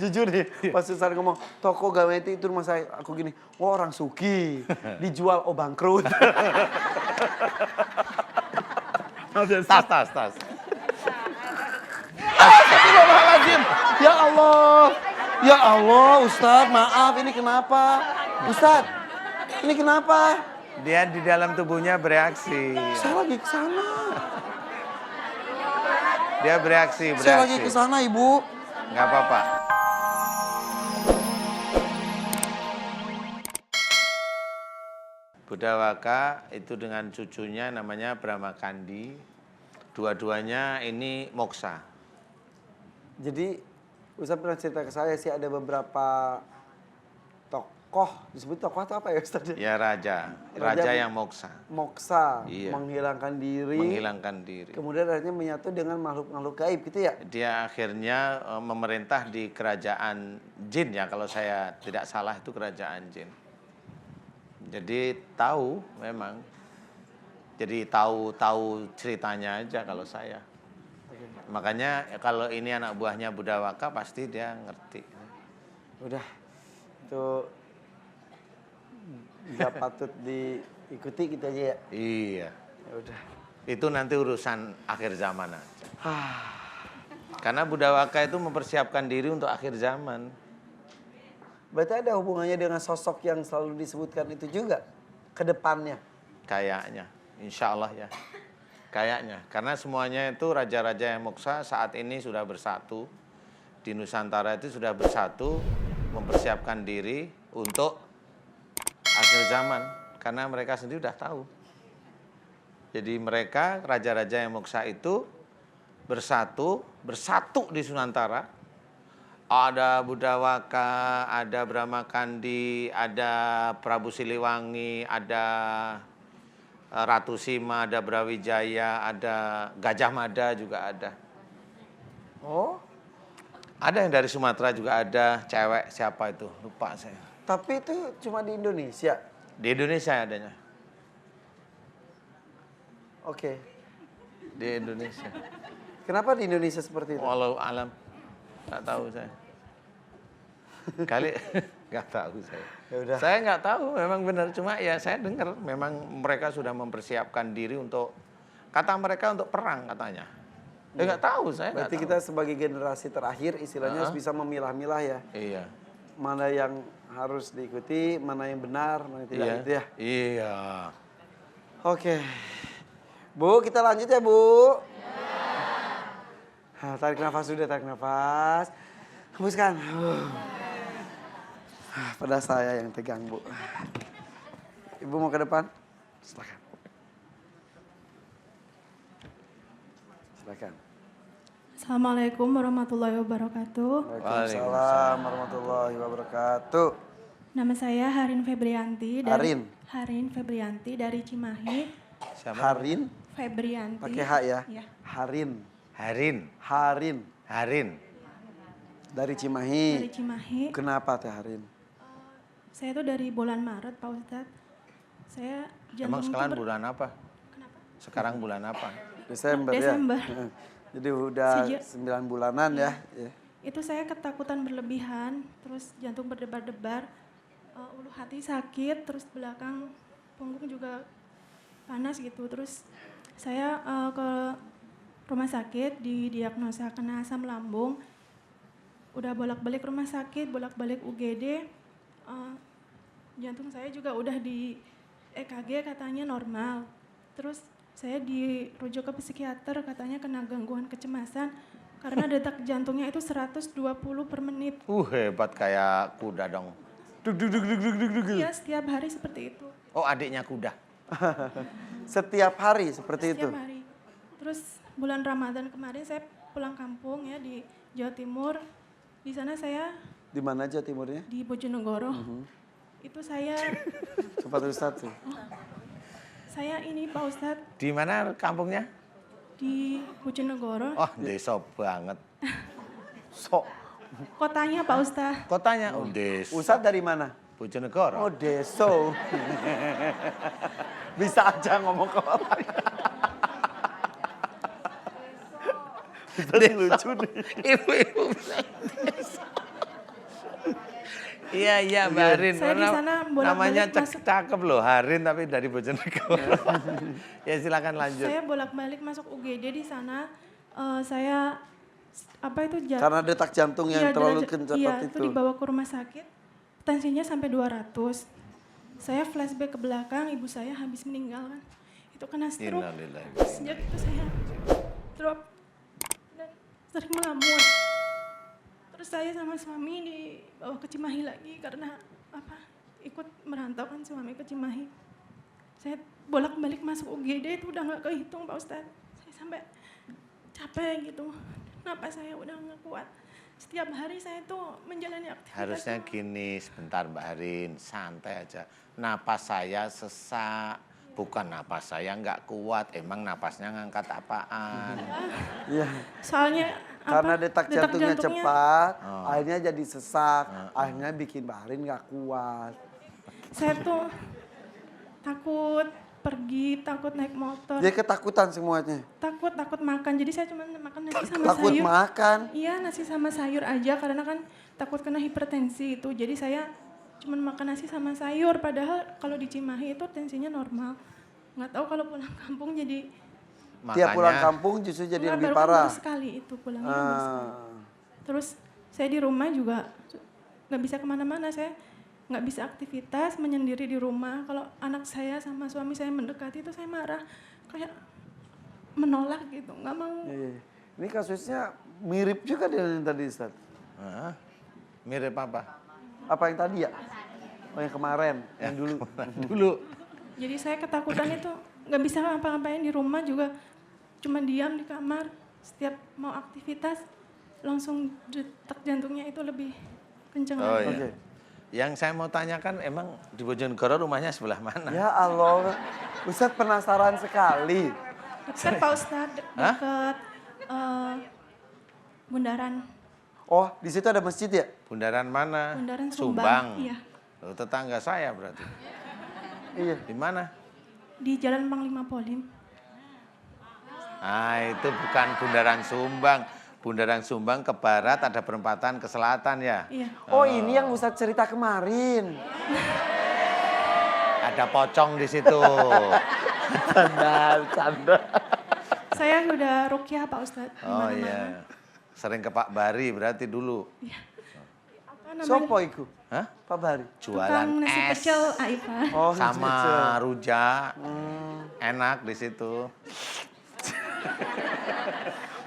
Jujur nih, pas Ustaz ngomong, toko gawe itu rumah saya. Aku gini, wah orang suki, dijual bangkrut. Tas. Astagfirullahaladzim. Ya Allah, Ustaz, maaf ini kenapa? Ustaz, ini kenapa? Dia di dalam tubuhnya bereaksi. Saya lagi ke sana. Dia bereaksi. Saya lagi ke sana, Ibu. Nggak apa-apa. Budawaka itu dengan cucunya namanya Brahma Kandi. Dua-duanya ini moksa. Jadi, Ustaz pernah cerita ke saya sih ada beberapa tokoh, disebut tokoh atau apa ya Ustaz? Ya raja yang moksa. Moksa, Iya. menghilangkan diri. Menghilangkan diri. Kemudian akhirnya menyatu dengan makhluk-makhluk gaib gitu ya? Dia akhirnya memerintah di kerajaan jin ya, kalau saya tidak salah itu kerajaan jin. Jadi tahu memang. Jadi tahu ceritanya aja kalau saya. Makanya kalau ini anak buahnya Budawaka pasti dia ngerti. Udah, itu nggak patut diikuti gitu aja ya? Iya. Ya udah. Itu nanti urusan akhir zaman aja. Karena Budawaka itu mempersiapkan diri untuk akhir zaman. Berarti ada hubungannya dengan sosok yang selalu disebutkan itu juga ke depannya? Kayaknya, insya Allah ya. Kayaknya, karena semuanya itu raja-raja yang moksa saat ini sudah bersatu. Di Nusantara itu sudah bersatu, mempersiapkan diri untuk akhir zaman. Karena mereka sendiri sudah tahu. Jadi mereka, raja-raja yang moksa itu bersatu di Nusantara. Ada Budawaka, ada Brahma Kandi, ada Prabu Siliwangi, ada Ratu Sima, ada Brawijaya, ada Gajah Mada juga ada. Oh, Ada yang dari Sumatera juga ada, cewek siapa itu, lupa saya. tapi itu cuma di Indonesia? Di Indonesia adanya, Oke. di Indonesia. Kenapa di Indonesia seperti itu? Walau alam, nggak tahu saya. Kali nggak tahu saya. Ya udah. Saya nggak tahu, memang benar. Cuma ya saya dengar, memang mereka sudah mempersiapkan diri untuk, kata mereka untuk perang katanya. Ya nggak tahu, saya nggak Berarti tahu. kita sebagai generasi terakhir istilahnya harus bisa memilah-milah ya. Iya. Mana yang harus diikuti, mana yang benar, mana yang tidak gitu ya. Iya. Oke. Bu, kita lanjut ya, Bu. Tarik nafas sudah, tarik nafas. Hembuskan. Pada saya yang tegang, Bu. Ibu mau ke depan? Silakan. Silakan. Assalamualaikum warahmatullahi wabarakatuh. Waalaikumsalam warahmatullahi wabarakatuh. Nama saya Harin Febrianti Harin? Febrianti dari Cimahi. Siapa? Harin? Febrianti. Pakai H ya? Iya. Harin. Harin. Dari Cimahi. Dari Cimahi. Kenapa Teh Harin? Saya itu dari bulan Maret, Pak Ustadz. Saya Emang jantung sekarang itu bulan apa? Kenapa? Sekarang bulan apa? Desember, Desember. ya? Jadi udah 9 bulanan ya? Ya. Itu saya ketakutan berlebihan, terus jantung berdebar-debar, ulu hati sakit, terus belakang punggung juga panas gitu. Terus saya ke rumah sakit, didiagnosa kena asam lambung. Udah bolak-balik rumah sakit, bolak-balik UGD. Jantung saya juga udah di EKG katanya normal. Terus saya dirujuk ke psikiater, katanya kena gangguan kecemasan karena detak jantungnya itu 120 per menit. Hebat kayak kuda dong. Duk. Iya, setiap hari seperti itu. Oh, adiknya kuda. Setiap hari seperti itu? Setiap hari. Terus bulan Ramadan kemarin saya pulang kampung ya di Jawa Timur. Di sana saya Di mana aja timurnya? di Bojonegoro. Itu saya Cepat Ustaz tuh. saya ini Pak Ustadz Di mana kampungnya? di Bojonegoro. Oh, desa banget. Sok. Kotanya Pak Ustadz. Kotanya? Oh, desa. Ustaz dari mana? Bojonegoro. Oh, Deso. Bisa aja ngomong ke orang. Itu lucu nih. Ibu-ibu bilang desa. Iya Mbak Harin. Saya di sana Namanya bolak-balik masuk. cakep loh, Harin tapi dari Bojonegoro. Ya silakan lanjut. Saya bolak-balik masuk UGD di sana. Saya Karena detak jantung yang terlalu kencang iya, itu. dibawa ke rumah sakit. Tensinya sampai 200. Saya flashback ke belakang, ibu saya habis meninggal kan. Itu kena stroke. Innalillahi. Sejak itu saya drop dan sering melamun. Terus saya sama suami dibawa ke Cimahi lagi karena ikut merantau kan suami ke Cimahi. Saya bolak-balik masuk UGD itu udah nggak kehitung Pak Ustadz. Saya sampai capek gitu. Napas saya udah nggak kuat. Setiap hari saya tuh menjalani aktivitas. Harusnya gini, sebentar Mbak Harin, santai aja. Napas saya sesak, bukan napas saya nggak kuat. Emang napasnya ngangkat apaan? Iya. Soalnya Karena detak jantungnya cepat, Oh. akhirnya jadi sesak, akhirnya bikin Mbak Harin nggak kuat. saya tuh takut pergi, takut naik motor, Dia ketakutan semuanya. takut makan. Jadi saya cuma makan nasi sama Takut sayur. makan. Iya, nasi sama sayur aja karena kan takut kena hipertensi itu. Jadi saya cuma makan nasi sama sayur. Padahal kalau di Cimahi itu tensinya normal. Nggak tahu kalau pulang kampung jadi Tiap pulang kampung justru jadi nggak, lebih baru parah. baru sekali itu pulangnya baru sekali. Ah. Terus saya di rumah juga nggak bisa kemana-mana. Saya nggak bisa aktivitas, menyendiri di rumah. Kalau anak saya sama suami saya mendekati itu saya marah. Kayak menolak gitu, nggak mau. Iya. Ini kasusnya mirip juga dengan yang tadi Ustaz. Hah? Mirip apa? Apa yang tadi ya? Oh yang kemarin, yang dulu. Dulu. Jadi saya ketakutan itu nggak bisa ngapa-ngapain di rumah juga. Cuma diam di kamar. Setiap mau aktivitas langsung detak jantungnya itu lebih kencang Oh lagi. iya. Oke. Yang saya mau tanyakan emang di Bojonegoro rumahnya sebelah mana? Ya Allah, Ustaz penasaran sekali. Dekat Pak Ustadz, dekat Bundaran. Oh, di situ ada masjid ya? Bundaran mana? Bundaran Sumbang. Iya. Oh, tetangga saya berarti. Iya. Di mana? Di Jalan Panglima Polim. Ah, itu bukan Bundaran Sumbang. Bundaran Sumbang ke barat, ada perempatan ke selatan ya? Iya. Oh, ini yang Ustaz cerita kemarin. Ada pocong di situ. Canda. Saya udah rukyah Pak Ustadz. Oh Dimana-mana. iya. Sering ke Pak Bari berarti dulu. Apa namanya? Sopo iku? Hah? Pak Bari. Jualan Tukang nasi es pecel Aifa. Oh, sama cecil. rujak. Enak di situ.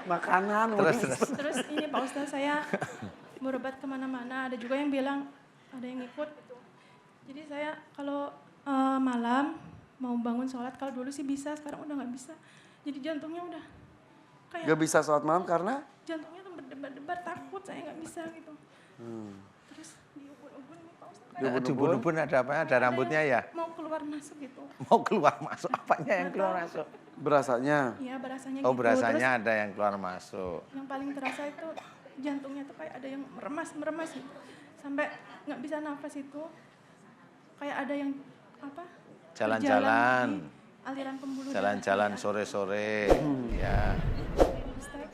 Makanan. Terus. Terus ini Pak Ustadz saya berobat kemana-mana. Ada juga yang bilang ada yang ikut gitu. Jadi saya kalau malam mau bangun sholat, kalau dulu sih bisa, sekarang udah nggak bisa. Jadi jantungnya udah kayak Gak bisa sholat malam karena? jantungnya tuh berdebar-debar, takut saya nggak bisa gitu. Terus di ubun-ubun nih Pak Ustadz. kayak Di ubun-ubun ada apa? Ada rambutnya ya? mau keluar masuk gitu. Mau keluar masuk. Apanya yang keluar masuk? Berasanya. Iya berasanya Oh gitu. berasanya ada yang keluar masuk. Terus yang paling terasa itu jantungnya tuh kayak ada yang meremas gitu. Sampai nggak bisa nafas itu. Kayak ada yang apa? Jalan-jalan. berjalan di aliran pembuluh Jalan-jalan darah. sore-sore. Ya. Ustaz,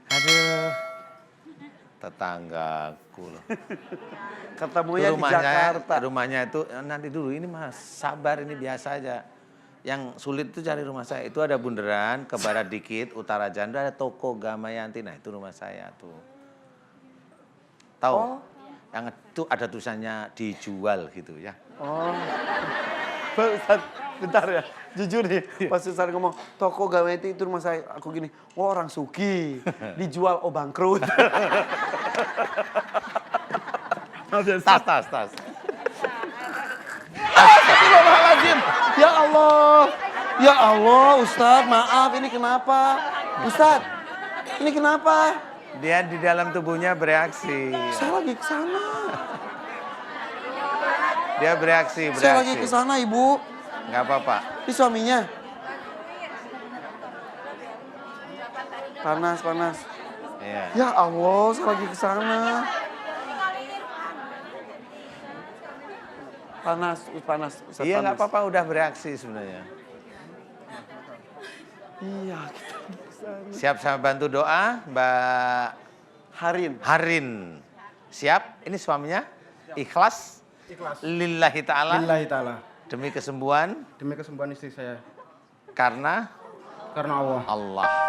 Aduh. Tetanggaku loh. Ketemunya di Jakarta. Rumahnya itu nanti dulu ini Mas, sabar ini biasa aja. Yang sulit itu cari rumah saya. Itu ada bundaran ke barat dikit, utara jalan ada toko Gamayanti. Nah, itu rumah saya tuh. Tahu? Oh. Yang itu ada tulisannya dijual gitu ya. Oh. Pak Ustaz, bentar ya. Jujur nih, pas Ustaz ngomong, toko Gamayanti itu rumah saya. Aku gini, oh orang suki. Dijual, oh bangkrut. Tas. Astagfirullahaladzim. Ya Allah. Ya Allah, Ustaz, maaf ini kenapa? Ustaz, ini kenapa? Dia di dalam tubuhnya bereaksi. Saya lagi ke sana. Dia bereaksi. Saya lagi ke sana, Ibu. Nggak apa-apa. Ini suaminya. Panas. Iya. Ya Allah, saya lagi ke sana. Panas. Ustaz, Iya nggak panas. apa-apa udah bereaksi sebenarnya. Iya, kita ke sana. Siap saya bantu doa Mbak Harin. Harin. Siap? Ini suaminya? Ikhlas? Ikhlas. Lillahi ta'ala? Lillahi ta'ala. Demi kesembuhan? Demi kesembuhan istri saya. Karena Karena Allah. Allah.